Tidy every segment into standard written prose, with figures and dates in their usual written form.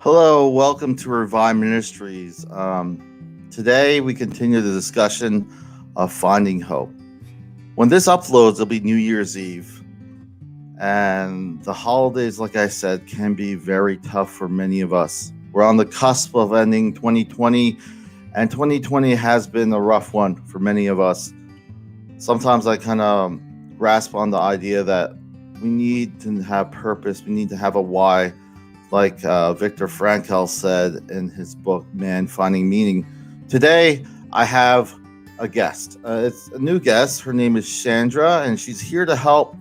Hello, welcome to Revive Ministries. Today we continue the discussion of finding hope. When this uploads, it'll be New Year's Eve. And the holidays, like I said, can be very tough for many of us. We're on the cusp of ending 2020, and 2020 has been a rough one for many of us. Sometimes I kind of grasp on the idea that we need to have purpose, we need to have a why, like Viktor Frankl said in his book, Man Finding Meaning. Today, I have a guest. It's a new guest. Her name is Shandra, and she's here to help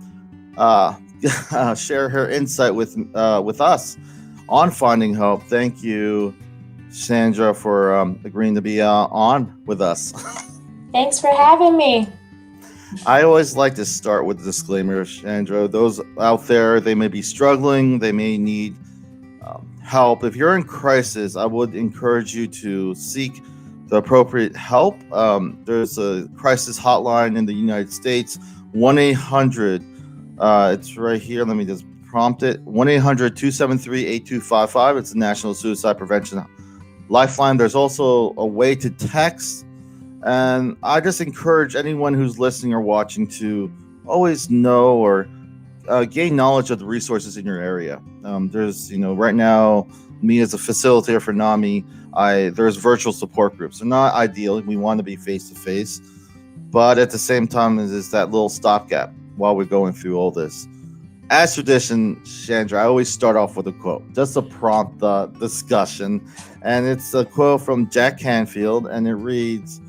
share her insight with us on finding hope. Thank you, Shandra, for agreeing to be on with us. Thanks for having me. I always like to start with a disclaimer, Shandra. Those out there, they may be struggling, they may need help. If you're in crisis, I would encourage you to seek the appropriate help. There's a crisis hotline in the United States, 1-800. It's right here. Let me just prompt it. 1-800-273-8255. It's the National Suicide Prevention Lifeline. There's also a way to text. And I just encourage anyone who's listening or watching to always know or gain knowledge of the resources in your area. There's, right now, me as a facilitator for NAMI, there's virtual support groups. They're not ideal. We want to be face to face, but at the same time, is that little stopgap while we're going through all this. As tradition, Shandra, I always start off with a quote, just to prompt the discussion, and it's a quote from Jack Canfield, and it reads,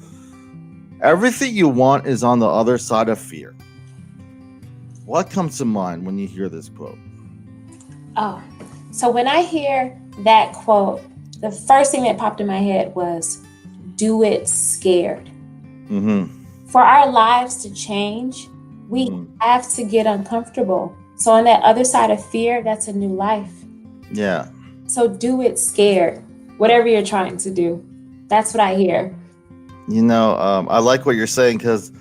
"Everything you want is on the other side of fear." What comes to mind when you hear this quote? Oh, so when I hear that quote, the first thing that popped in my head was, do it scared. Mm-hmm. For our lives to change, we have to get uncomfortable. So on that other side of fear, that's a new life. Yeah. So do it scared, whatever you're trying to do. That's what I hear. I like what you're saying because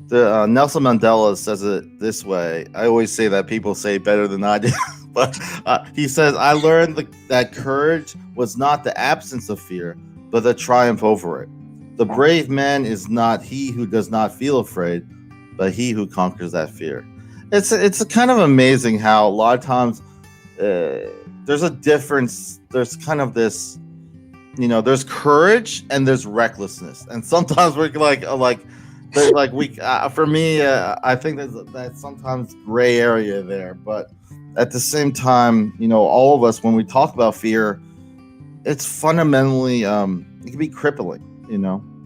the Nelson Mandela says it this way. I always say that people say better than I do, but he says, "I learned that courage was not the absence of fear, but the triumph over it. The brave man is not he who does not feel afraid, but he who conquers that fear." It's kind of amazing how a lot of times there's a difference. There's kind of this, there's courage and there's recklessness, and sometimes we're for me, I think that's sometimes gray area there. But at the same time, all of us, when we talk about fear, it's fundamentally it can be crippling.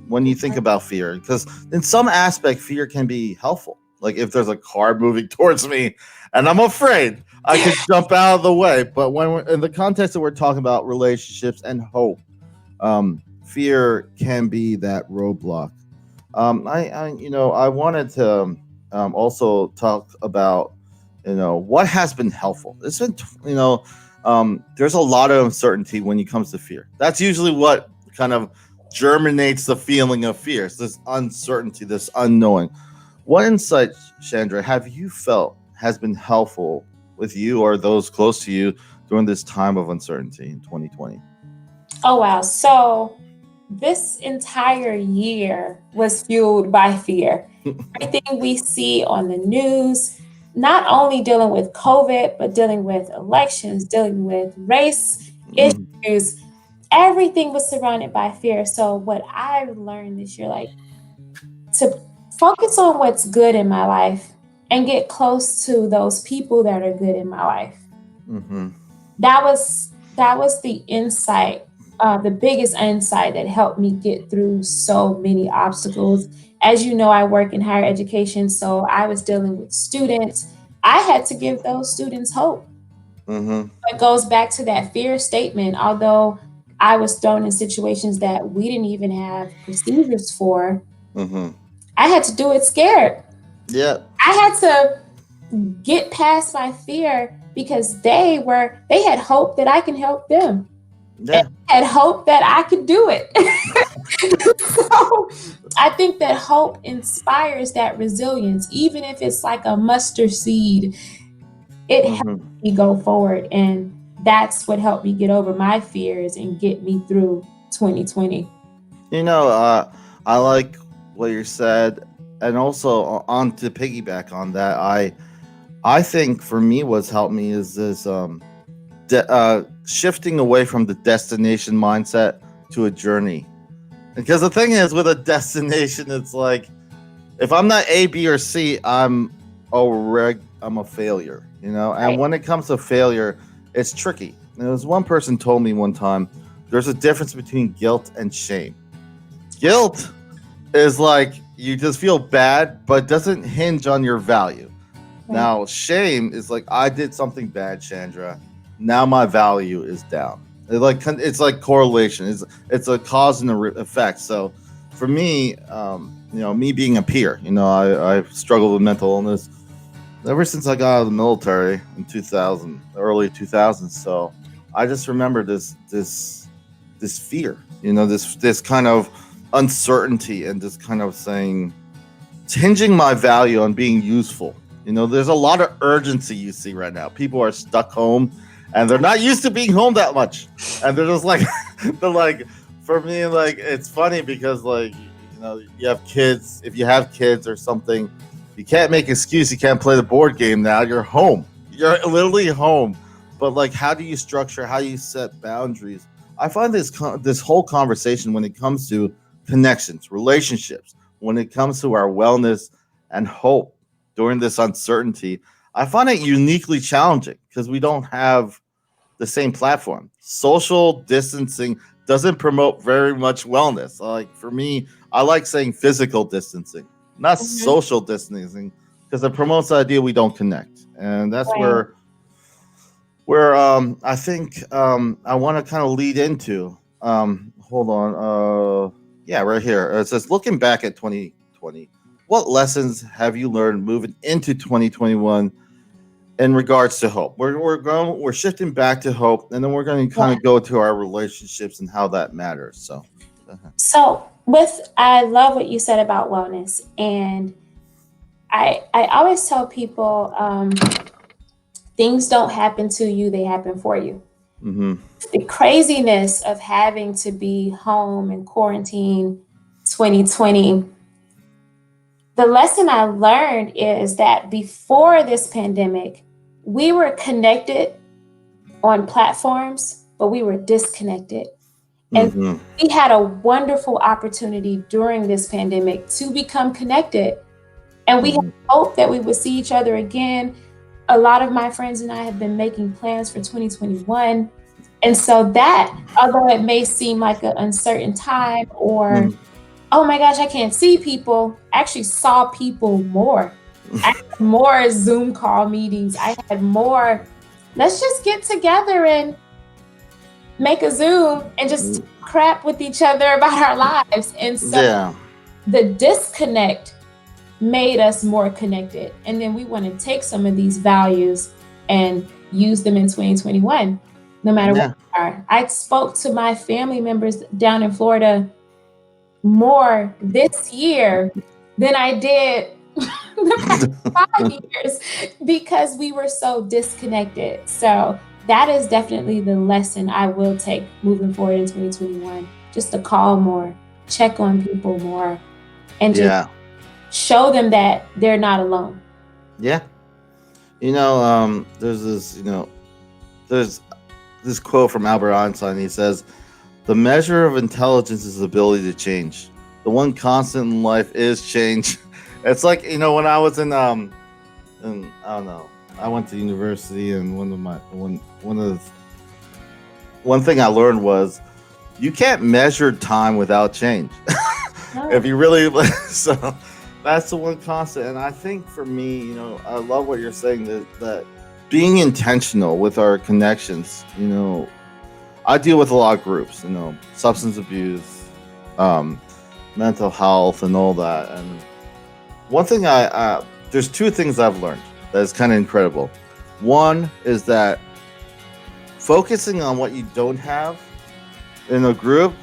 When you think about fear, because in some aspect, fear can be helpful. Like if there's a car moving towards me and I'm afraid, I could jump out of the way. But when we're in the context that we're talking about relationships and hope, fear can be that roadblock. I wanted to also talk about, what has been helpful. It's been, there's a lot of uncertainty when it comes to fear. That's usually what kind of germinates the feeling of fear. It's this uncertainty, this unknowing. What insight, Shandra, have you felt has been helpful with you or those close to you during this time of uncertainty in 2020? Oh, wow. So this entire year was fueled by fear. Everything we see on the news, not only dealing with COVID, but dealing with elections, dealing with race issues, everything was surrounded by fear. So what I've learned this year, to focus on what's good in my life and get close to those people that are good in my life. Mm-hmm. That was the insight. The biggest insight that helped me get through so many obstacles. As you know, I work in higher education, so I was dealing with students. I had to give those students hope. Mm-hmm. It goes back to that fear statement. Although I was thrown in situations that we didn't even have procedures for, I had to do it scared. Yeah. I had to get past my fear because they had hope that I can help them. Yeah. Had hope that I could do it. So I think that hope inspires that resilience, even if it's like a mustard seed. It helps me go forward and that's what helped me get over my fears and get me through 2020. You know, I like what you said, and also on to piggyback on that, I think for me, what's helped me is this shifting away from the destination mindset to a journey. Because the thing is, with a destination, it's like if I'm not A, B, or C, I'm a failure. And Right. when it comes to failure, it's tricky. And there was one person told me one time, there's a difference between guilt and shame. Guilt is like you just feel bad, but doesn't hinge on your value. Right. Now, shame is like I did something bad, Chandra. Now my value is down. It's like correlation. It's a cause and effect. So, for me, me being a peer, I've struggled with mental illness ever since I got out of the military in 2000, early 2000s. So, I just remember this fear, this kind of uncertainty, and just kind of saying, it's hinging my value on being useful. There's a lot of urgency you see right now. People are stuck home and they're not used to being home that much. And they're just like, for me, like, it's funny because, like, you have kids. If you have kids or something, you can't make excuse. You can't play the board game now. You're home. You're literally home. But, like, how do you structure? How do you set boundaries? I find this whole conversation when it comes to connections, relationships, when it comes to our wellness and hope during this uncertainty, I find it uniquely challenging because we don't have the same platform. Social distancing doesn't promote very much wellness. Like, for me, I like saying physical distancing, not social distancing, because it promotes the idea we don't connect. And that's Right. where I think I want to kind of lead into. Hold on. Yeah, right here. It says, looking back at 2020, what lessons have you learned moving into 2021 in regards to hope? We're shifting back to hope, and then we're going to kind Yeah. of go to our relationships and how that matters. So, So I love what you said about wellness, and I always tell people things don't happen to you; they happen for you. mm-hmm. The craziness of having to be home and quarantine 2020, the lesson I learned is that before this pandemic, we were connected on platforms, but we were disconnected. And Mm-hmm. we had a wonderful opportunity during this pandemic to become connected. And we had Mm-hmm. hope that we would see each other again. A lot of my friends and I have been making plans for 2021. And so that, although it may seem like an uncertain time or, oh my gosh, I can't see people, I actually saw people more. I had more Zoom call meetings. I had more, let's just get together and make a Zoom and just crap with each other about our lives. And so Yeah. the disconnect made us more connected. And then we want to take some of these values and use them in 2021, no matter what they are. I spoke to my family members down in Florida more this year than I did the past 5 years because we were so disconnected. So that is definitely the lesson I will take moving forward in 2021. Just to call more, check on people more, and just Yeah. show them that they're not alone. Yeah. There's this quote from Albert Einstein. He says, the measure of intelligence is the ability to change. The one constant in life is change. It's like, when I was in I don't know, I went to university, and one thing I learned was you can't measure time without change. No. If you really so that's the one constant. And I think for me, I love what you're saying, that being intentional with our connections. I deal with a lot of groups, substance abuse, mental health, and all that. And one thing there's two things I've learned that is kind of incredible. One is that focusing on what you don't have in a group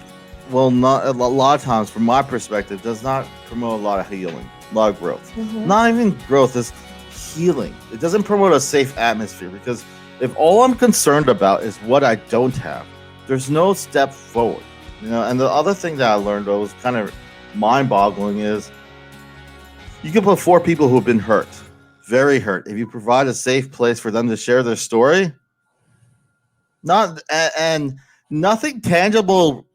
will not, a lot of times, from my perspective, does not promote a lot of healing, a lot of growth. Mhm. Not even growth, is healing. It doesn't promote a safe atmosphere, because If all I'm concerned about is what I don't have, there's no step forward. And the other thing that I learned that was kind of mind-boggling is you can put four people who've been hurt, very hurt. If you provide a safe place for them to share their story, and nothing tangible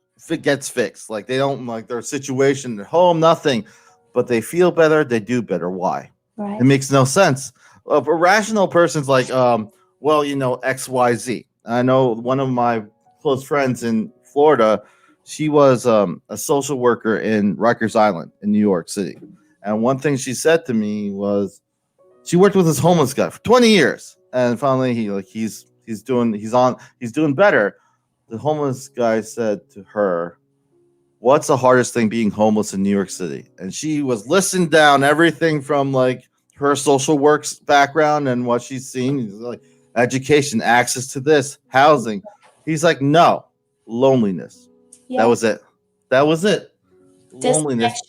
gets fixed. Like they don't like their situation at home, nothing, but they feel better. They do better. Why? Right. It makes no sense. A rational person's like, well, XYZ. I know one of my close friends in Florida. She was a social worker in Rikers Island in New York City, and one thing she said to me was she worked with this homeless guy for 20 years, and finally he's doing better. The homeless guy said to her, "What's the hardest thing being homeless in New York City?" And she was listing down everything from like her social works background and what she's seen. He's like education, access to this, housing. He's like, no, loneliness. Yeah. That was it. That was it. Loneliness.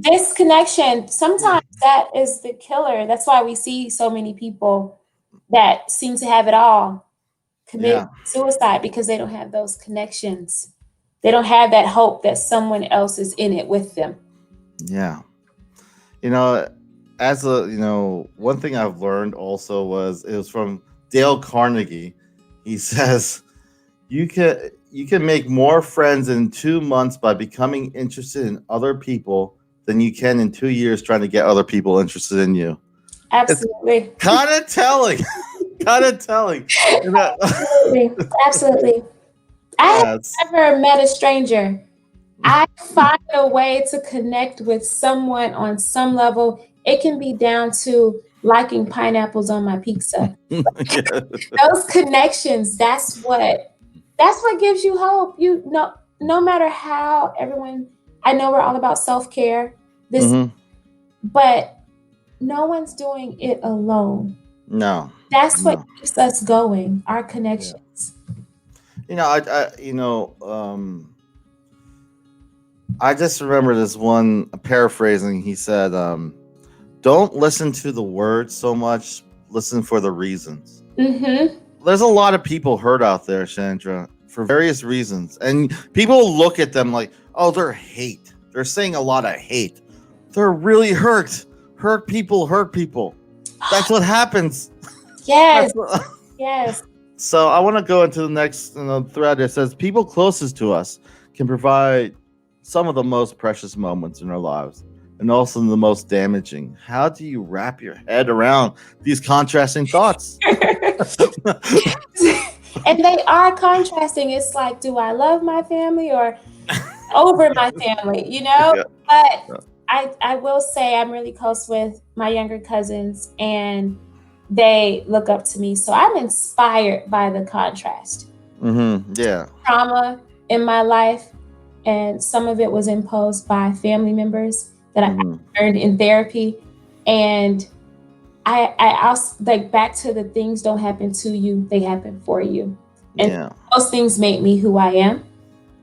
Disconnection. Sometimes that is the killer. That's why we see so many people that seem to have it all commit suicide, because they don't have those connections. They don't have that hope that someone else is in it with them. Yeah. As one thing I've learned also was from Dale Carnegie. He says, you can make more friends in 2 months by becoming interested in other people than you can in 2 years trying to get other people interested in you. Absolutely. Kind of telling. Absolutely. I have never met a stranger. I find a way to connect with someone on some level. It can be down to liking pineapples on my pizza. Those connections, that's what gives you hope. No matter how I know we're all about self-care, but no one's doing it alone. No. That's what keeps us going, our connections. I just remember this one paraphrasing. He said, don't listen to the words so much, listen for the reasons. Mm-hmm. There's a lot of people hurt out there, Shandra, for various reasons. And people look at them like, oh, they're hate. They're saying a lot of hate. They're really hurt. Hurt people. That's what happens. Yes. Yes. So I want to go into the next thread. It says people closest to us can provide some of the most precious moments in our lives and also the most damaging. How do you wrap your head around these contrasting thoughts? And they are contrasting. It's like, do I love my family or over my family? Yeah. But I will say I'm really close with my younger cousins, and they look up to me. So I'm inspired by the contrast. Mm-hmm. Yeah. Trauma in my life, and some of it was imposed by family members that I learned in therapy. And I also, like, back to the things don't happen to you, they happen for you. And those things make me who I am.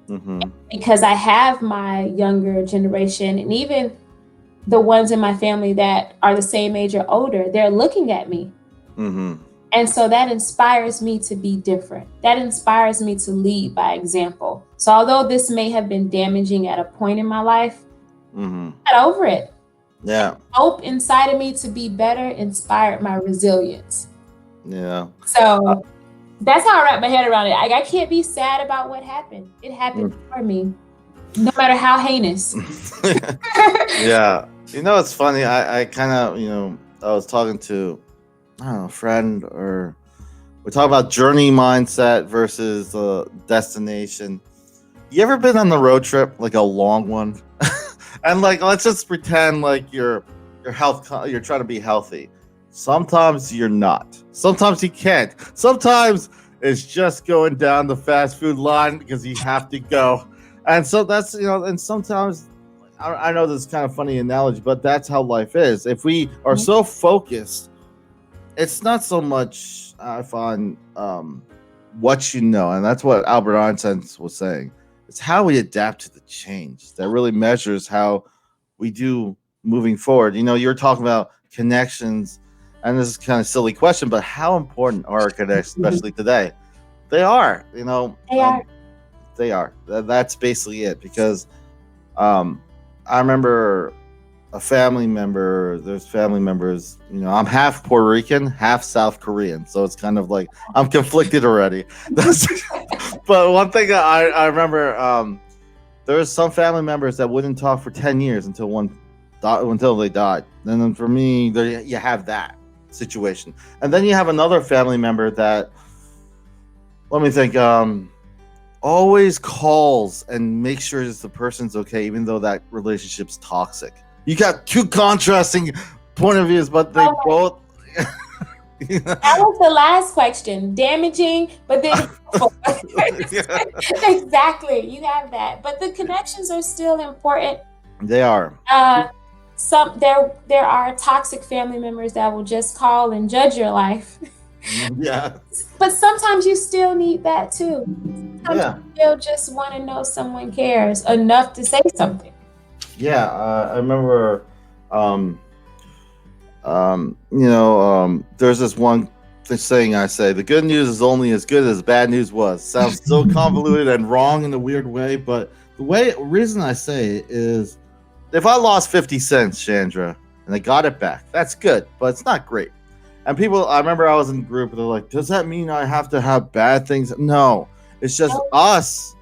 Mm-hmm. Because I have my younger generation, and even the ones in my family that are the same age or older, they're looking at me. Mm-hmm. And so that inspires me to be different. That inspires me to lead by example. So although this may have been damaging at a point in my life, I got over it. Yeah. Hope inside of me to be better inspired my resilience. Yeah. So that's how I wrap my head around it. I can't be sad about what happened. It happened for me, no matter how heinous. Yeah. It's funny. I kind of, I was talking to, I don't know, a friend, or we're talking about journey mindset versus destination. You ever been on the road trip, like a long one? And like, let's just pretend like your health, you're trying to be healthy. Sometimes you're not. Sometimes you can't. Sometimes it's just going down the fast food line because you have to go. And so that's, and sometimes, I know this is kind of funny analogy, but that's how life is. If we are so focused, it's not so much, I find, what and that's what Albert Einstein was saying. It's how we adapt to the change that really measures how we do moving forward. You're talking about connections, And this is kind of silly question, but how important are connections, especially today? They are, They are. they are. That's basically it. Because um, I remember a family member. There's family members. I'm half Puerto Rican, half South Korean, so it's kind of like I'm conflicted already. But one thing that I remember, there was some family members that wouldn't talk for 10 years until they died. And then for me, there you have that situation, and then you have another family member that, let me think, always calls and makes sure that the person's okay, even though that relationship's toxic. You got two contrasting point of views, but they both. That was the last question. Damaging, but then exactly, you have that. But the connections are still important. They are. There are toxic family members that will just call and judge your life. Yeah. But sometimes you still need that too. Yeah. You still just want to know someone cares enough to say something. Yeah, I remember. There's this one saying I say: the good news is only as good as bad news was. Sounds so convoluted and wrong in a weird way, but the reason I say it is, if I lost 50 cents, Shandra, and I got it back, that's good, but it's not great. And I remember I was in a group, they're like, does that mean I have to have bad things? No, it's just us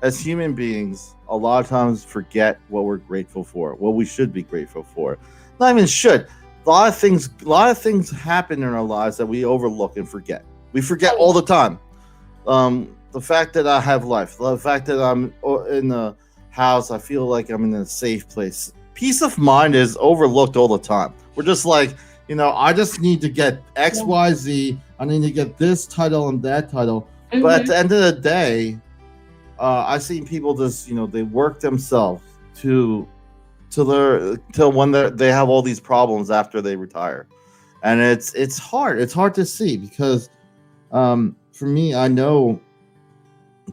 as human beings, a lot of times forget what we're grateful for, what we should be grateful for. Not even should. A lot of things happen in our lives that we overlook and forget. We forget all the time. The fact that I have life, the fact that I'm in the house, I feel like I'm in a safe place. Peace of mind is overlooked all the time. We're just like, I just need to get X, Y, Z. I need to get this title and that title. Mm-hmm. But at the end of the day, I've seen people just, they work themselves till when they have all these problems after they retire, and it's hard. It's hard to see because, for me, I know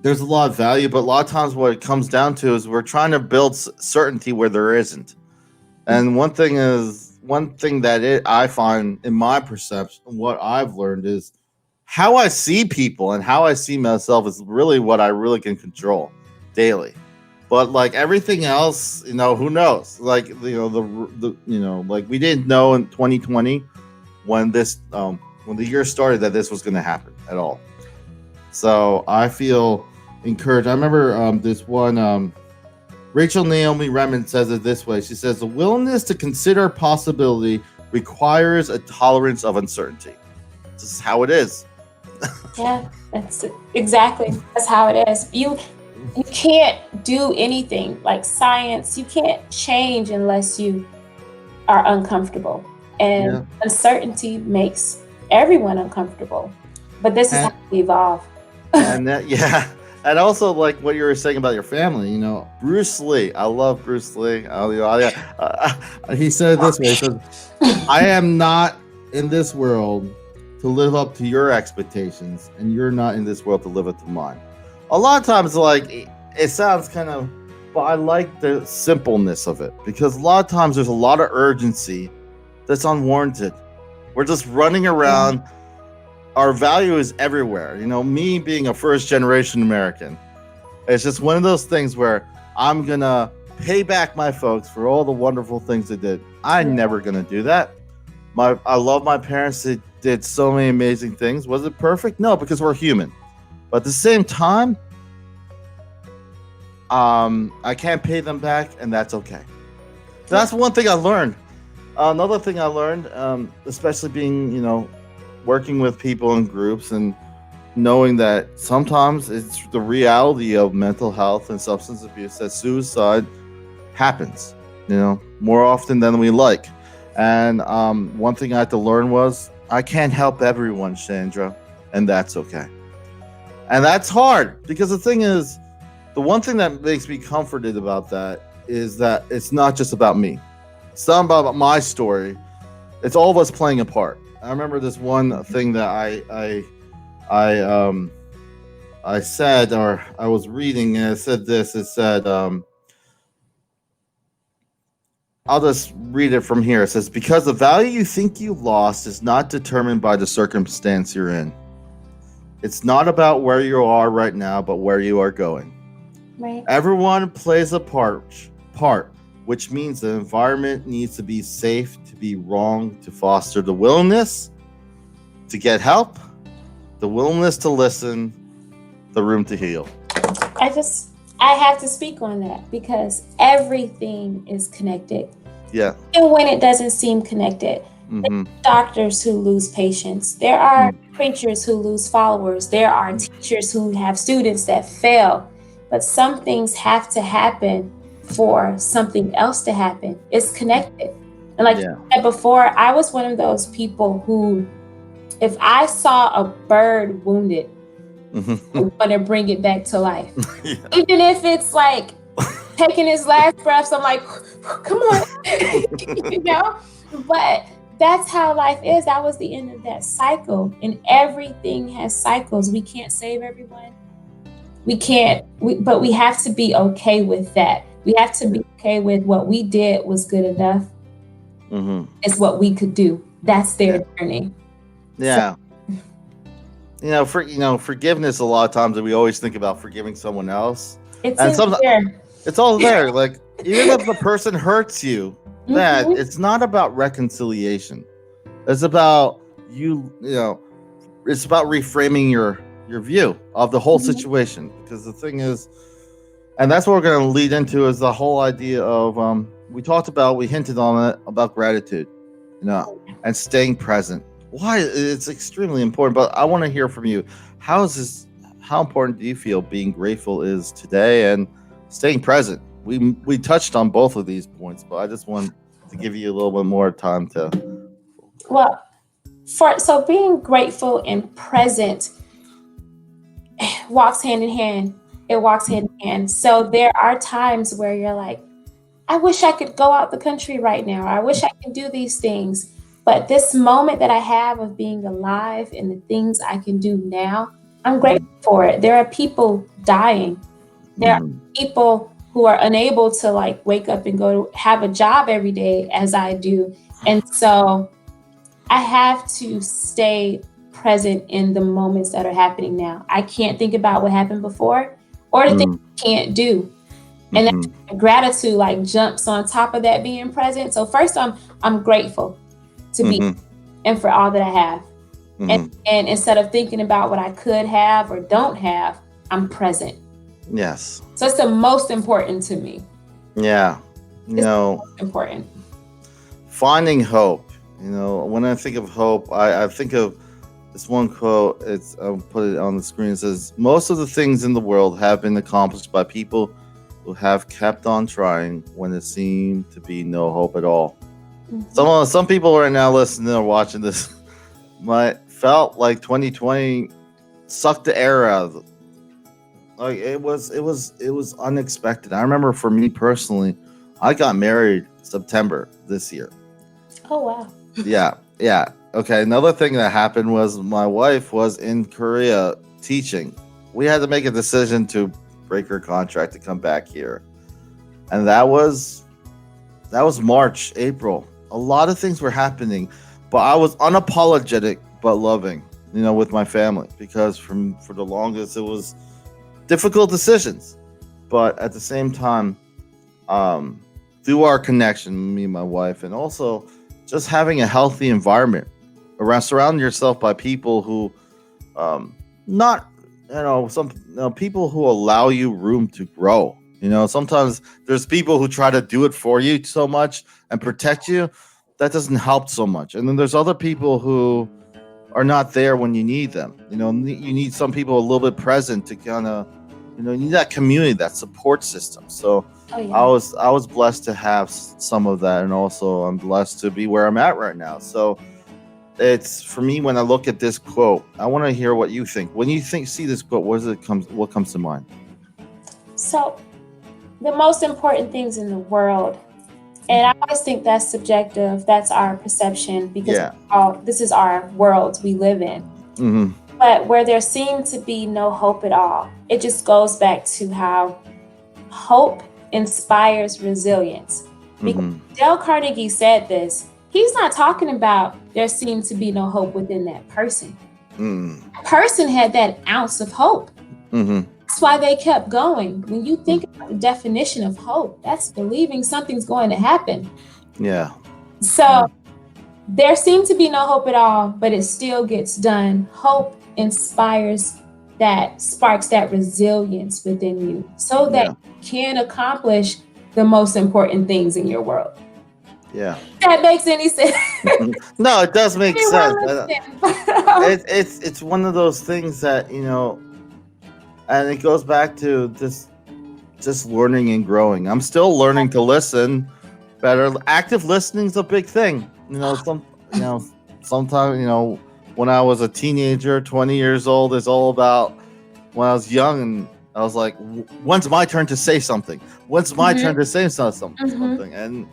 there's a lot of value, but a lot of times what it comes down to is we're trying to build certainty where there isn't. And one thing that I find in my perception, what I've learned is how I see people and how I see myself is really what I really can control daily. But like everything else, who knows? Like, like we didn't know in 2020 when when the year started that this was going to happen at all. So I feel encouraged. I remember this one, Rachel Naomi Remen says it this way. She says, the willingness to consider possibility requires a tolerance of uncertainty. This is how it is. Yeah, that's how it is. You can't do anything like science. You can't change unless you are uncomfortable. And uncertainty makes everyone uncomfortable. But this is how we evolve. And also, like what you were saying about your family, Bruce Lee. I love Bruce Lee. He said it this way. He says, I am not in this world to live up to your expectations, and you're not in this world to live up to mine. A lot of times, like, it sounds kind of, but I like the simpleness of it, because a lot of times there's a lot of urgency that's unwarranted. We're just running around. Our value is everywhere. Me being a first generation American, it's just one of those things where I'm going to pay back my folks for all the wonderful things they did. I'm never going to do that. I love my parents. They did so many amazing things. Was it perfect? No, because we're human. But at the same time, I can't pay them back, and that's okay. That's one thing I learned. Another thing I learned, especially being, working with people in groups and knowing that sometimes it's the reality of mental health and substance abuse that suicide happens, more often than we like. And one thing I had to learn was I can't help everyone, Shandra, and that's okay. And that's hard, because the thing is, the one thing that makes me comforted about that is that it's not just about me. It's not about my story. It's all of us playing a part. I remember this one thing that I said, or I was reading, and it said this. It said, I'll just read it from here. It says, because the value you think you lost is not determined by the circumstance you're in. It's not about where you are right now, but where you are going. Right. Everyone plays a part, which means the environment needs to be safe to be wrong, to foster the willingness to get help, the willingness to listen, the room to heal. I have to speak on that because everything is connected. Yeah. And when it doesn't seem connected, Mm-hmm. there are doctors who lose patients. There are preachers who lose followers. There are teachers who have students that fail. But some things have to happen for something else to happen. It's connected. And like you said before, I was one of those people who, if I saw a bird wounded, I want to bring it back to life. Yeah. Even if it's like taking his last breaths, I'm like, come on, you know? But that's how life is. That was the end of that cycle. And everything has cycles. We can't save everyone. But we have to be okay with that. We have to be okay with what we did was good enough. It's what we could do. That's their journey. Yeah. So, forgiveness, a lot of times we always think about forgiving someone else. It's all there. Like, even if the person hurts you, that it's not about reconciliation. It's about it's about reframing your view of the whole situation. Because the thing is, and that's what we're going to lead into, is the whole idea of we hinted on it, about gratitude, and staying present. Why it's extremely important, but I want to hear from you. How important do you feel being grateful is today and staying present? We touched on both of these points, but I just want to give you a little bit more time to. Well, so being grateful and present walks hand in hand. It walks hand in hand. So there are times where you're like, I wish I could go out the country right now. I wish I could do these things. But this moment that I have of being alive and the things I can do now, I'm grateful for it. There are people dying. There are people who are unable to wake up and go have a job every day as I do. And so I have to stay present in the moments that are happening now. I can't think about what happened before or the things I can't do. And that gratitude jumps on top of that being present. So first I'm grateful to be and for all that I have. And instead of thinking about what I could have or don't have, I'm present. Yes. So it's the most important to me. Yeah. It's the most important. Finding hope. When I think of hope, I think of this one quote. I'll put it on the screen. It says, most of the things in the world have been accomplished by people who have kept on trying when it seemed to be no hope at all. Some people right now listening or watching this might felt like 2020 sucked the air out of it. Like it was unexpected. I remember for me personally, I got married September this year. Oh wow. Yeah. Okay. Another thing that happened was my wife was in Korea teaching. We had to make a decision to break her contract to come back here, and that was March, April. A lot of things were happening, but I was unapologetic but loving, with my family, because for the longest it was difficult decisions. But at the same time, through our connection, me and my wife, and also just having a healthy environment surrounding yourself by people who, people who allow you room to grow. Sometimes there's people who try to do it for you so much and protect you. That doesn't help so much. And then there's other people who are not there when you need them. You need some people a little bit present to kind of, you need that community, that support system. So I was blessed to have some of that. And also I'm blessed to be where I'm at right now. So it's, for me, when I look at this quote, I want to hear what you think. When you see this quote, what comes to mind? So the most important things in the world, and I always think that's subjective, that's our perception, because this is our world we live in. But where there seems to be no hope at all, it just goes back to how hope inspires resilience. Because Mm-hmm. Dale Carnegie said this. He's not talking about there seemed to be no hope within that person. Mm. That person had that ounce of hope. Mm-hmm. That's why they kept going. When you think about the definition of hope, that's believing something's going to happen. Yeah. So there seemed to be no hope at all, but it still gets done. Hope inspires that, sparks that resilience within you so that Yeah. you can accomplish the most important things in your world. Yeah. If that makes any sense. No, it does make sense. Anyone listening? It's one of those things that, and it goes back to just learning and growing. I'm still learning to listen better. Active listening is a big thing. Sometimes, when I was a teenager, 20 years old, it's all about when I was young and I was like, when's my turn to say something? When's my turn to say something? And,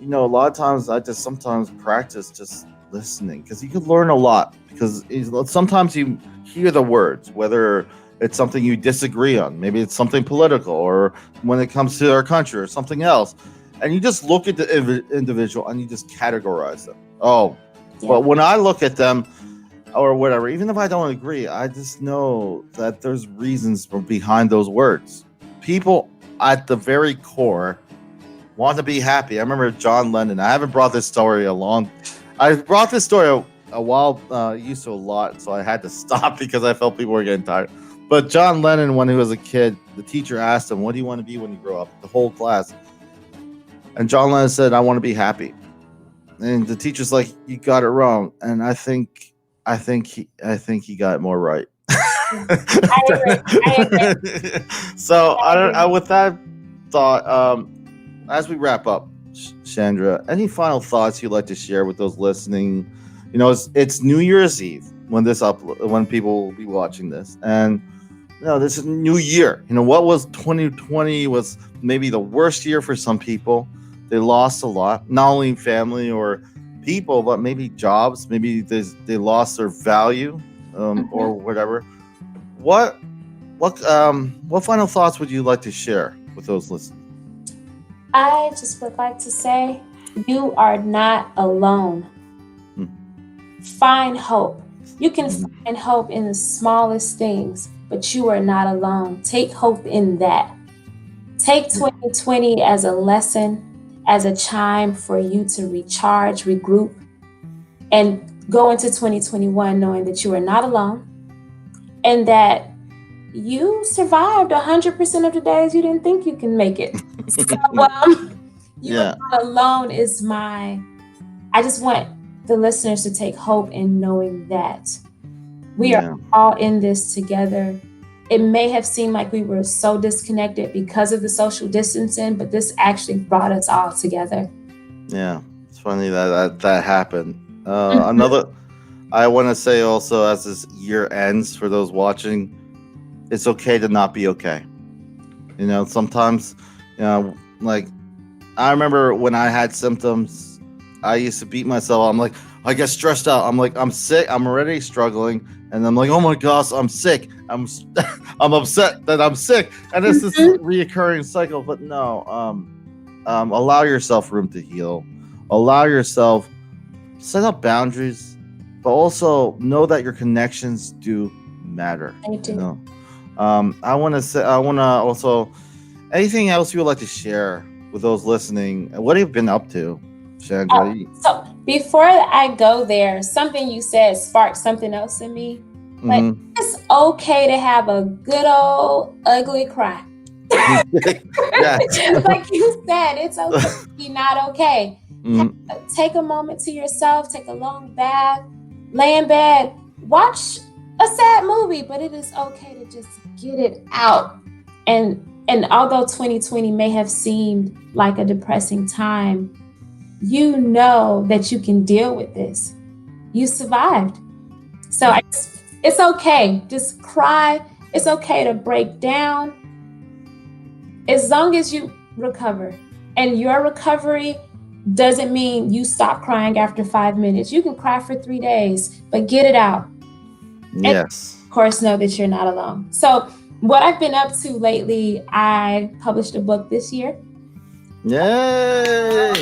a lot of times I just sometimes practice just listening because you can learn a lot because sometimes you hear the words, whether it's something you disagree on, maybe it's something political or when it comes to our country or something else. And you just look at the individual and you just categorize them. But when I look at them or whatever, even if I don't agree, I just know that there's reasons behind those words. People at the very core want to be happy. I remember John Lennon. I haven't brought this story I brought this story a while, used to a lot, so I had to stop because I felt people were getting tired. But John Lennon, when he was a kid, the teacher asked him, what do you want to be when you grow up? The whole class. And John Lennon said, I want to be happy. And the teacher's like, you got it wrong. And I think he got it more right. I agree. So with that thought, as we wrap up, Shandra, any final thoughts you'd like to share with those listening? It's New Year's Eve when people will be watching this, and this is a new year. What was 2020 was maybe the worst year for some people. They lost a lot, not only family or people, but maybe jobs. Maybe they lost their value, or whatever. What final thoughts would you like to share with those listening? I just would like to say, you are not alone. Find hope. You can find hope in the smallest things, but you are not alone. Take hope in that. Take 2020 as a lesson, as a chime for you to recharge, regroup, and go into 2021 knowing that you are not alone and that you survived 100% of the days you didn't think you can make it. So you are not alone I just want the listeners to take hope in knowing that we are all in this together. It may have seemed like we were so disconnected because of the social distancing, but this actually brought us all together. Yeah, it's funny that happened. Another, I want to say also, as this year ends, for those watching, it's okay to not be okay. Sometimes, like I remember when I had symptoms, I used to beat myself. I'm like, I get stressed out. I'm like, I'm sick. I'm already struggling. And I'm like, oh my gosh, I'm sick. I'm upset that I'm sick. And it's this reoccurring cycle. But no, allow yourself room to heal. Allow yourself, set up boundaries, but also know that your connections do matter. I do. I want to also, anything else you would like to share with those listening? What have you been up to, Shandra? So before I go there, something you said sparked something else in me. Like, it's okay to have a good old ugly cry. Like you said, it's okay to be not okay. Take a moment to yourself, take a long bath, lay in bed, watch a sad movie, but it is okay to just get it out. And although 2020 may have seemed like a depressing time, you know that you can deal with this. You survived. So it's okay. Just cry. It's okay to break down. As long as you recover. And your recovery doesn't mean you stop crying after 5 minutes. You can cry for 3 days, but get it out. Yes. And of course, know that you're not alone. So what I've been up to lately, I published a book this year. Yay!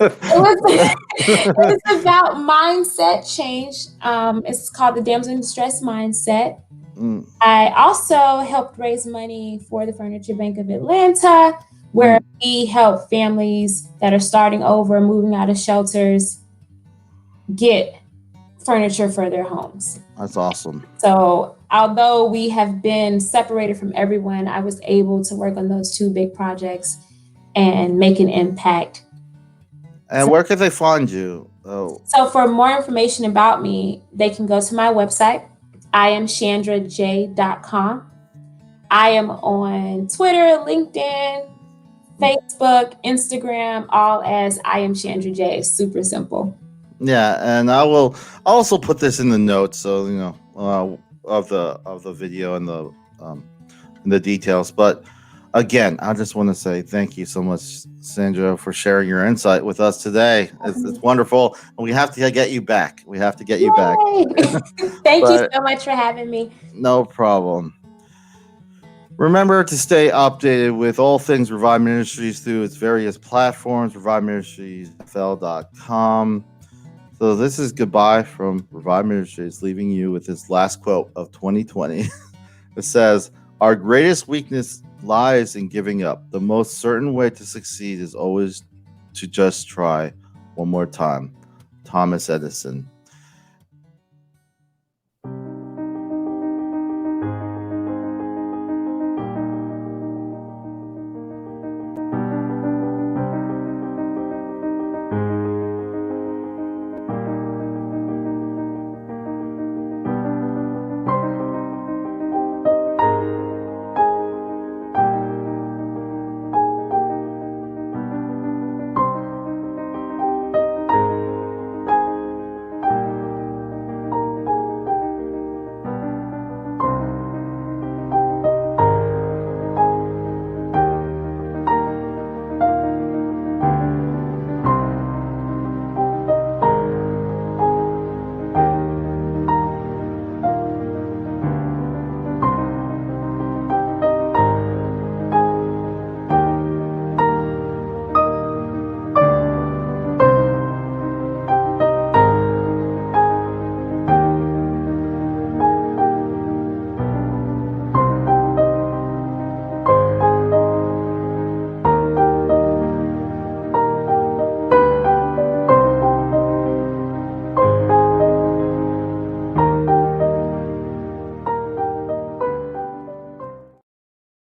It was about mindset change. It's called the Damsel in Distress Mindset. Mm, I also helped raise money for the Furniture Bank of Atlanta, where we help families that are starting over, moving out of shelters, get furniture for their homes. that's awesome. So, although we have been separated from everyone, I was able to work on those two big projects and make an impact. And where can they find you? Oh, So, for more information about me, they can go to my website, iamshandraj.com. I am on Twitter, LinkedIn, Facebook, Instagram, all as I am Shandra J. It's super simple. yeah, and I will also put this in the notes, so of the video and the details. But again, I just want to say thank you so much, Sandra, for sharing your insight with us today. It's wonderful, and we have to get you back. We have to get you back. Thank you But so much for having me. no problem. Remember to stay updated with all things Revive Ministries through its various platforms, reviveministriesfl.com. So this is goodbye from Revive Ministries, leaving you with this last quote of 2020. It says, "Our greatest weakness lies in giving up. The most certain way to succeed is always to just try one more time." Thomas Edison.